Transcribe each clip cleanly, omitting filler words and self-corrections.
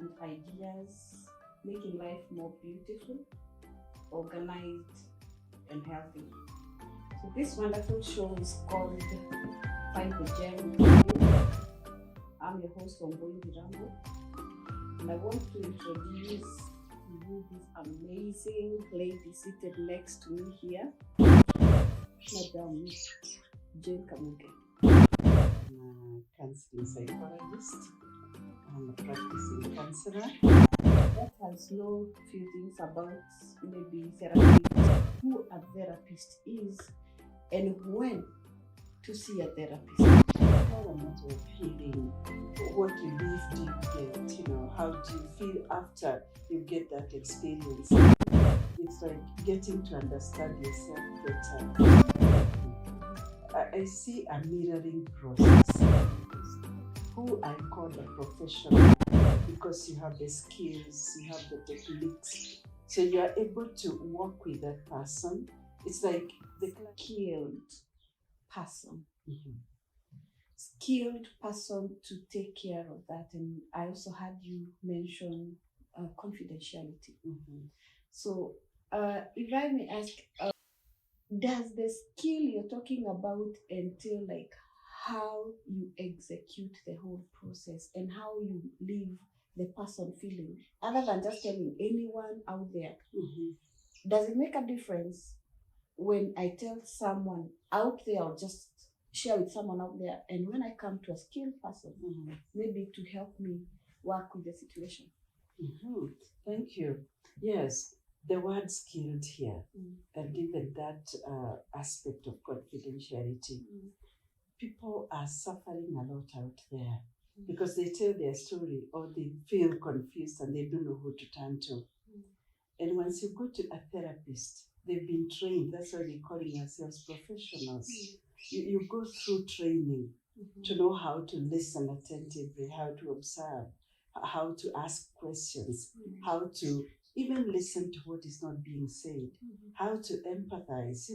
and ideas, making life more beautiful, organized, and healthy. So this wonderful show is called Find the Gem Within. I'm your host, Wambui, Ndirangu, and I want to introduce you this amazing lady seated next to me here, Madam Jane Kamugi. I'm a counseling psychologist. I'm a practicing counselor. Let us know a few things about maybe therapy, who a therapist is, and when to see a therapist. How a matter of healing, what relief do you get? How do you feel after you get that experience? It's like getting to understand yourself better. I see a mirroring process. Who I call a professional because you have the skills, you have the techniques, so you are able to work with that person. It's like the Skilled person. Mhm. Skilled person to take care of that. And I also had you mention confidentiality. Mhm. So if I may ask, does the skill you're talking about entail like how you execute the whole process and how you leave the person feeling, other than just telling anyone out there? Mhm. Does it make a difference when I tell someone out there or just share with someone out there, and when I come to a skilled person, Mhm. maybe to help me work with the situation? Mhm. Thank you. Yes, the word skilled here, and even that aspect of confidentiality. People are suffering a lot out there because they tell their story or they feel confused and they don't know who to turn to. And once you go to a therapist, they've been trained. That's why we're calling ourselves professionals. You go through training to know how to listen attentively, how to observe, how to ask questions, how to even listen to what is not being said, how to empathize.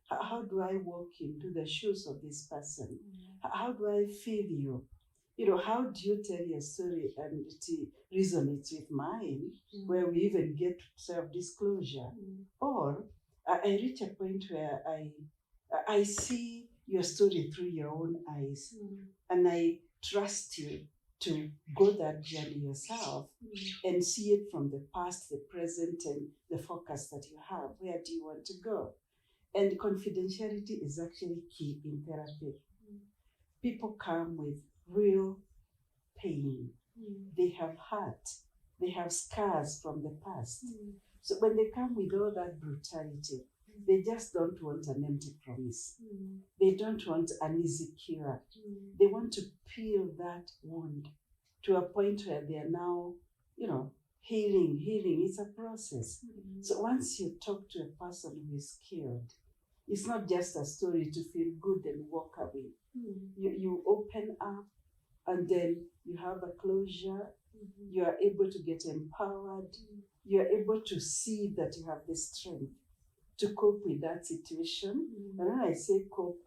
How do I walk into the shoes of this person? How do I feel you? How do you tell your story and it resonates with mine, where we even get self-disclosure? Or I reach a point where I see your story through your own eyes, and I trust you to go that journey yourself and see it from the past, the present, and the focus that you have. Where do you want to go? And confidentiality is actually key in therapy. People come with real pain. They have hurt. They have scars from the past. So when they come with all that brutality, they just don't want an empty promise. They don't want an easy cure. They want to peel that wound to a point where they are now, healing. Healing is a process. So once you talk to a person who is skilled, it's not just a story to feel good and walk away. You open up, and then you have a closure. You are able to get empowered. You are able to see that you have the strength to cope with that situation. And when I say cope,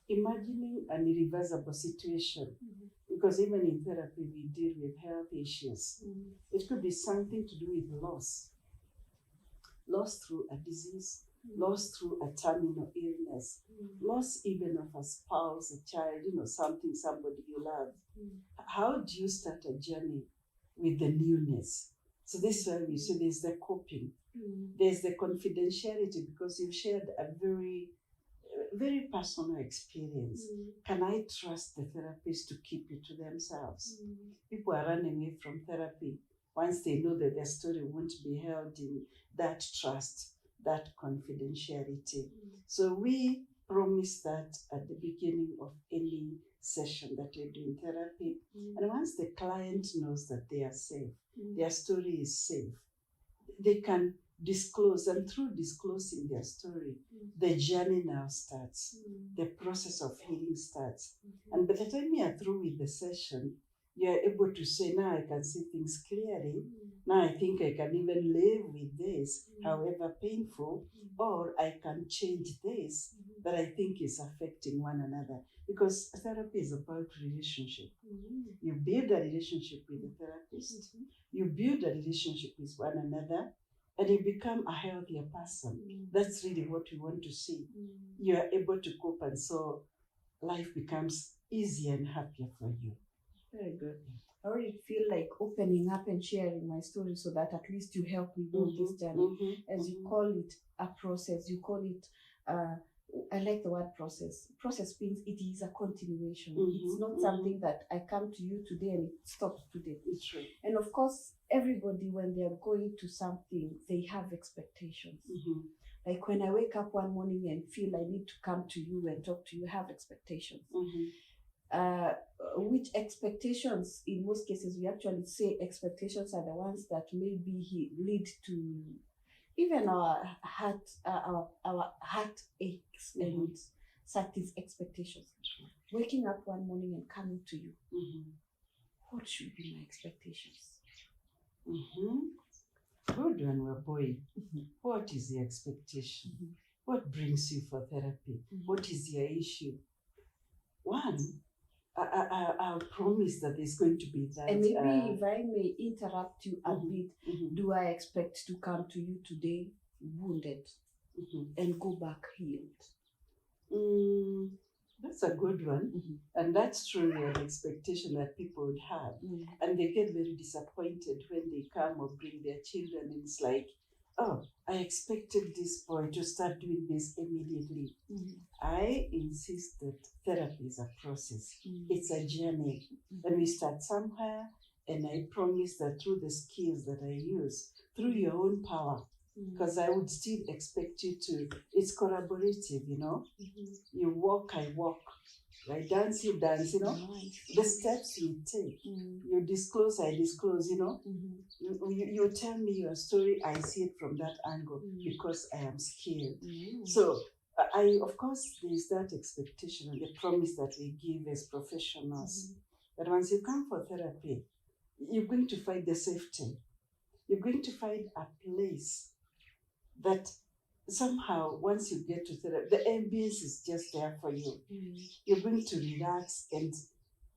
imagining an irreversible situation. Because even in therapy, we deal with health issues. It could be something to do with loss through a disease, loss through a terminal illness, loss even of a spouse, a child, somebody you love. How do you start a journey with the newness? So this is why we say there's the coping, there's the confidentiality, because you've shared a very, very personal experience. Can I trust the therapist to keep it to themselves? People are running away from therapy once they know that their story won't be held in that trust, that confidentiality. So we promise that at the beginning of any session that you're doing therapy. And once the client knows that they are safe, their story is safe, they can disclose, and through disclosing their story, the journey now starts. The process of healing starts. And by the time you are through with the session, you're able to say, now I can see things clearly. Now I think I can even live with this, however painful, or I can change this that I think is affecting one another. Because therapy is about relationship. You build a relationship with the therapist, you build a relationship with one another, and you become a healthier person. That's really what we want to see. You are able to cope, and so life becomes easier and happier for you. Very good. I already feel like opening up and sharing my story so that at least you help me go this journey. As you call it a process, you call it, I like the word process. Process means it is a continuation. It's not something that I come to you today and it stops today. It's true. And of course, everybody, when they are going to something, they have expectations. Like when I wake up one morning and feel I need to come to you and talk to you, I have expectations. Which expectations, in most cases, we actually say expectations are the ones that maybe lead to even our heart aches and such these expectations. Waking up one morning and coming to you, what should be my expectations? Good one, Wambui. What is your expectation? What brings you for therapy? What is your issue? One, I'll promise that there's going to be that. And maybe if I may interrupt you a bit, do I expect to come to you today wounded and go back healed? That's a good one. And that's truly an expectation that people would have. And they get very disappointed when they come or bring their children, and it's like, oh, I expected this boy to start doing this immediately. I insist that therapy is a process. It's a journey. And we start somewhere, and I promise that through the skills that I use, through your own power, because I would still expect you to, it's collaborative, you know. You walk, I walk. I dance, you dance, you know. The steps you take. You disclose, I disclose, you know. You tell me your story, I see it from that angle because I am skilled. So, of course, there is that expectation and the promise that we give as professionals. That once you come for therapy, you're going to find the safety. You're going to find a place that somehow, once you get to therapy, the ambience is just there for you. You're going to relax and,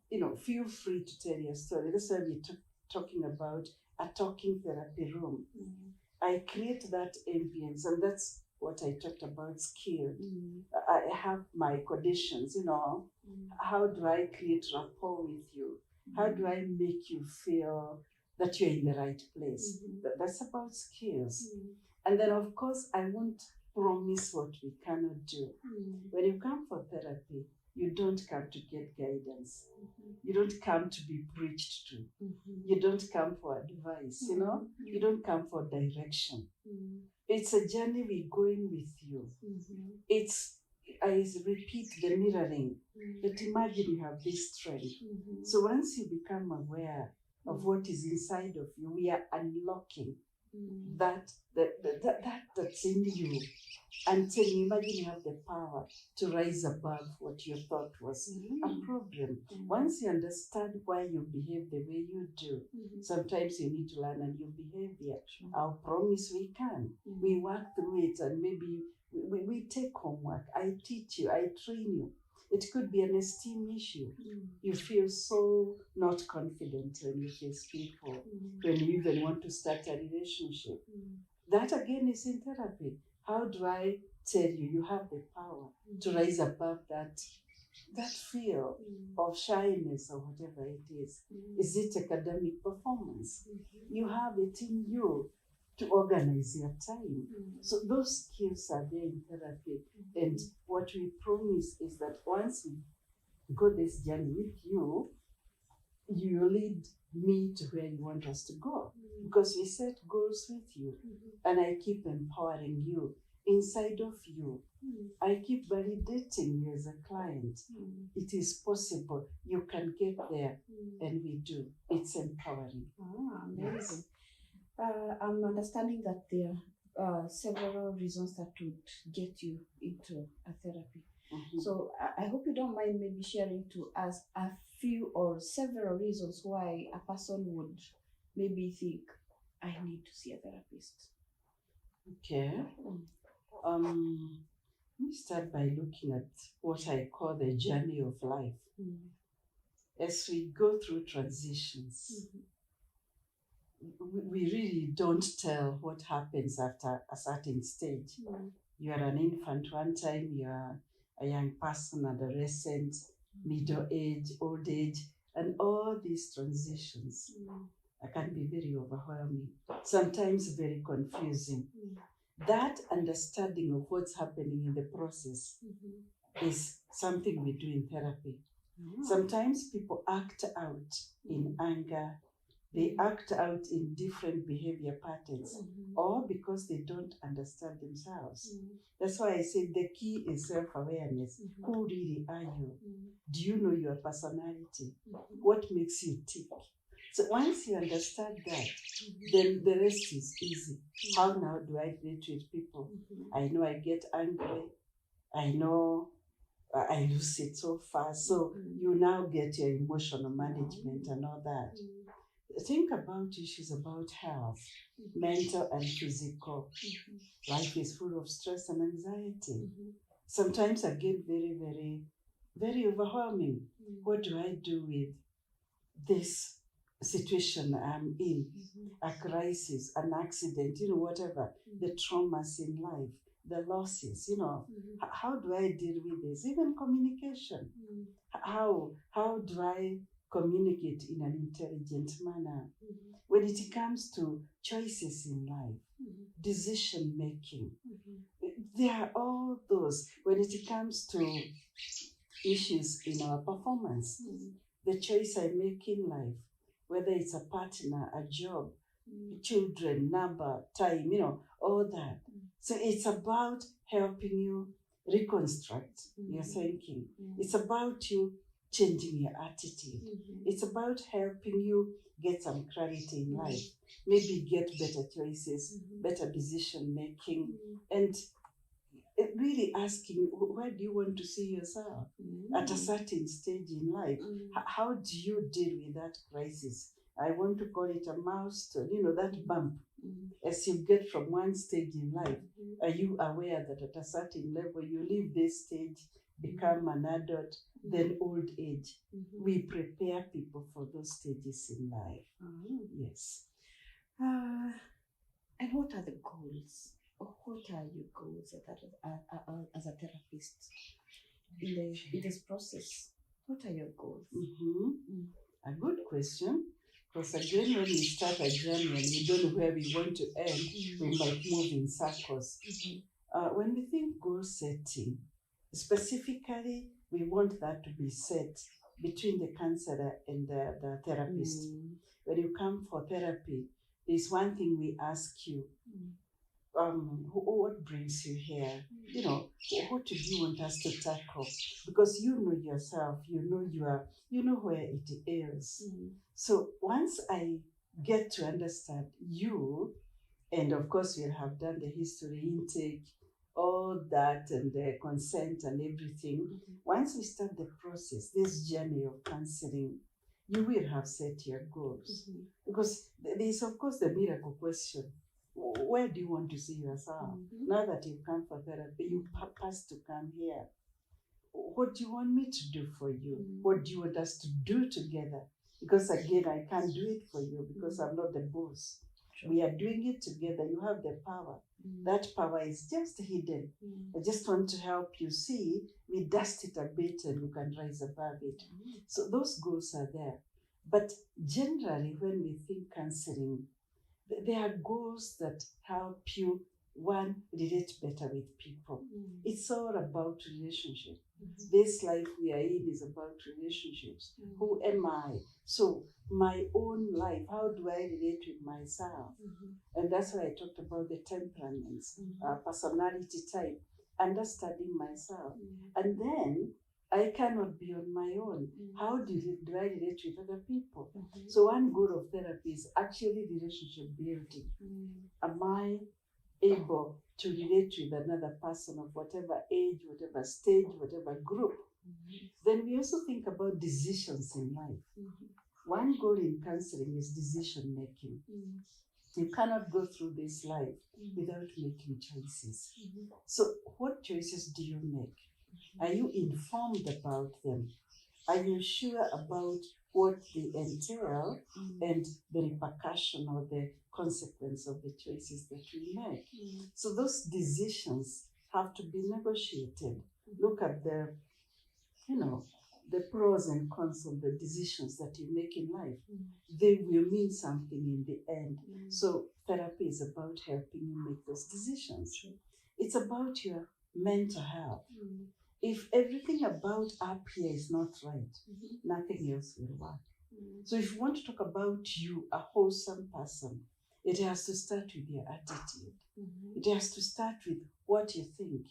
you know, feel free to tell your story. That's why we're talking about a talking therapy room. I create that ambience, and that's what I talked about, skill. I have my conditions, you know. How do I create rapport with you? How do I make you feel that you're in the right place? That's about skills. And then, of course, I won't promise what we cannot do. When you come for therapy, you don't come to get guidance. You don't come to be preached to. You don't come for advice, you know? You don't come for direction. It's a journey we're going with you. It's, I repeat, the mirroring. But imagine you have this strength. So once you become aware of what is inside of you, we are unlocking that's in you, until you imagine you have the power to rise above what you thought was a problem. Once you understand why you behave the way you do, sometimes you need to learn a new behavior. I'll promise we can. We work through it, and maybe we take homework. I teach you, I train you. It could be an esteem issue. You feel so not confident when you face people, when you even want to start a relationship. That again is in therapy. How do I tell you, you have the power to rise above that fear of shyness or whatever it is? Is it academic performance? You have it in you to organize your time. So those skills are there in therapy. And what we promise is that once we go this journey with you, you lead me to where you want us to go. Because we set goals with you. And I keep empowering you. Inside of you, I keep validating you as a client. It is possible. You can get there. And we do. It's empowering. Amazing. Yes. I'm understanding that there are several reasons that would get you into a therapy. So I hope you don't mind maybe sharing to us a few or several reasons why a person would maybe think, I need to see a therapist. Okay. Let me start by looking at what I call the journey of life. As we go through transitions, we really don't tell what happens after a certain stage. You are an infant one time, you are a young person, adolescent, middle age, old age, and all these transitions can be very overwhelming, sometimes very confusing. That understanding of what's happening in the process is something we do in therapy. Sometimes people act out in anger, they act out in different behavior patterns, or because they don't understand themselves. That's why I say the key is self-awareness. Who really are you? Do you know your personality? What makes you tick? So once you understand that, then the rest is easy. How now do I relate with people? I know I get angry. I know I lose it so fast. So you now get your emotional management and all that. Think about issues about health, mental and physical. Life is full of stress and anxiety. Sometimes again, very, very, very overwhelming. What do I do with this situation I'm in? A crisis, an accident, whatever, the traumas in life, the losses, how do I deal with this? Even communication. How do I communicate in an intelligent manner? When it comes to choices in life, decision making, there are all those. When it comes to issues in our performance, the choice I make in life, whether it's a partner, a job, children, number, time, all that. So it's about helping you reconstruct your thinking. It's about you changing your attitude. It's about helping you get some clarity in life, maybe get better choices, better decision making, and really asking, where do you want to see yourself at a certain stage in life? How do you deal with that crisis? I want to call it a milestone, that bump. As you get from one stage in life, are you aware that at a certain level you leave this stage, become an adult, then old age? We prepare people for those stages in life. Yes. And what are the goals? Or what are your goals as a therapist in this process? What are your goals? A good question. Because again, when we start a journey and we don't know where we want to end, we might move in circles. When we think goal setting, specifically, we want that to be set between the counselor and the therapist. When you come for therapy, there's one thing we ask you. What brings you here? What do you want us to tackle? Because you know yourself, you know where it is. So once I get to understand you, and of course we'll have done the history, intake, all that, and the consent and everything. Once we start the process, this journey of counseling, you will have set your goals. Because there's of course the miracle question. Where do you want to see yourself? Now that you've come for therapy, you purpose to come here. What do you want me to do for you? What do you want us to do together? Because again, I can't do it for you because I'm not the boss. We are doing it together. You have the power. That power is just hidden. I just want to help you see, we dust it a bit and you can rise above it. So those goals are there. But generally, when we think counseling, there are goals that help you, one, relate better with people. It's all about relationship. This life we are in is about relationships. Who am I? So my own life, how do I relate with myself? And that's why I talked about the temperaments, personality type, understanding myself. And then I cannot be on my own. How do I relate with other people? So one goal of therapy is actually relationship building. Am I able to relate with another person of whatever age, whatever stage, whatever group, then we also think about decisions in life. One goal in counseling is decision making. You cannot go through this life without making choices. So, what choices do you make? Are you informed about them? Are you sure about what they entail and the repercussion or the consequence of the choices that we make? So, those decisions have to be negotiated. Look at the pros and cons of the decisions that you make in life. They will mean something in the end. So therapy is about helping you make those decisions. It's about your mental health. If everything about up here is not right, nothing else will work. So if you want to talk about you, a wholesome person, it has to start with your attitude. It has to start with what you think.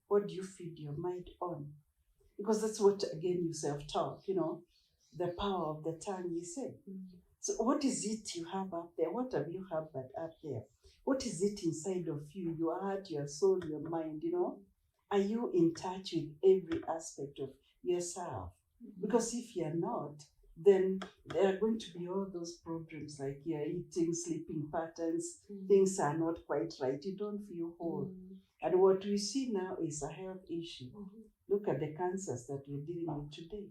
What do you feed your mind on? Because that's what, again, you self-talk, the power of the tongue, we say. So what is it you have up there? What have you have up there? What is it inside of you, your heart, your soul, your mind, Are you in touch with every aspect of yourself? Because if you're not, then there are going to be all those problems like you're eating, sleeping patterns, things are not quite right, you don't feel whole. And what we see now is a health issue. Look at the cancers that we're dealing with today.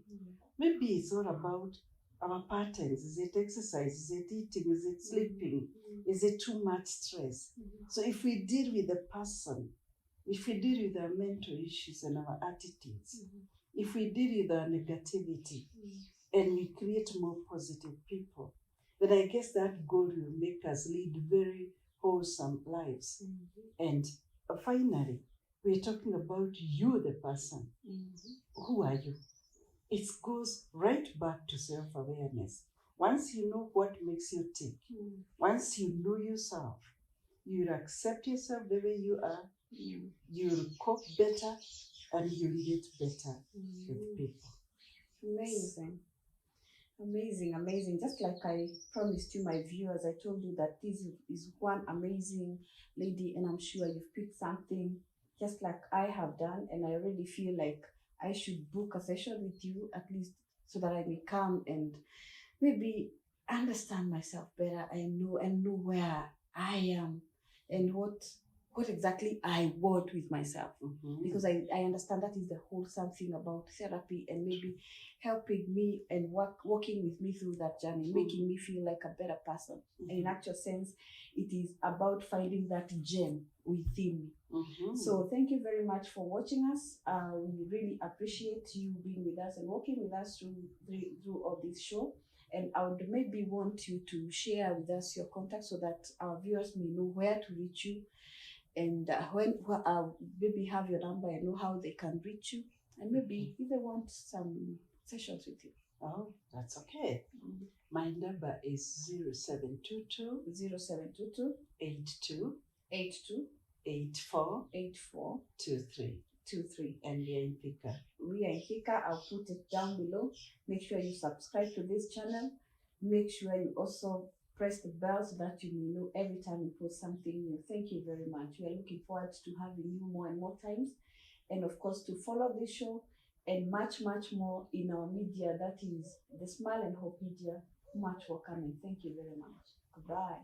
Maybe it's all about our patterns. Is it exercise? Is it eating? Is it sleeping? Is it too much stress? So if we deal with the person, if we deal with our mental issues and our attitudes, if we deal with our negativity and we create more positive people, then I guess that goal will make us lead very wholesome lives. And finally, we're talking about you, the person. Who are you? It goes right back to self-awareness. Once you know what makes you tick, once you know yourself, you'll accept yourself the way you are, you'll cope better, and you relate better with people. Amazing. Just like I promised you, my viewers, I told you that this is one amazing lady, and I'm sure you've picked something just like I have done, and I already feel like I should book a session with you, at least so that I may come and maybe understand myself better. I know where I am and what exactly I want with myself. Because I understand that is the wholesome thing about therapy, and maybe helping me and walking with me through that journey, making me feel like a better person. And in actual sense, it is about finding that gem within me. So thank you very much for watching us. We really appreciate you being with us and walking with us through all this show. And I would maybe want you to share with us your contact so that our viewers may know where to reach you. And maybe have your number and know how they can reach you. And maybe if they want some sessions with you. Oh, that's okay. My number is 0722 82 84 23. And we are in Thika. I'll put it down below. Make sure you subscribe to this channel. Make sure you also press the bell so that you may know every time we post something new. Thank you very much. We are looking forward to having you more and more times. And of course, to follow this show and much more in our media, that is the Smile and Hope Media. Much welcome, and thank you very much. Goodbye.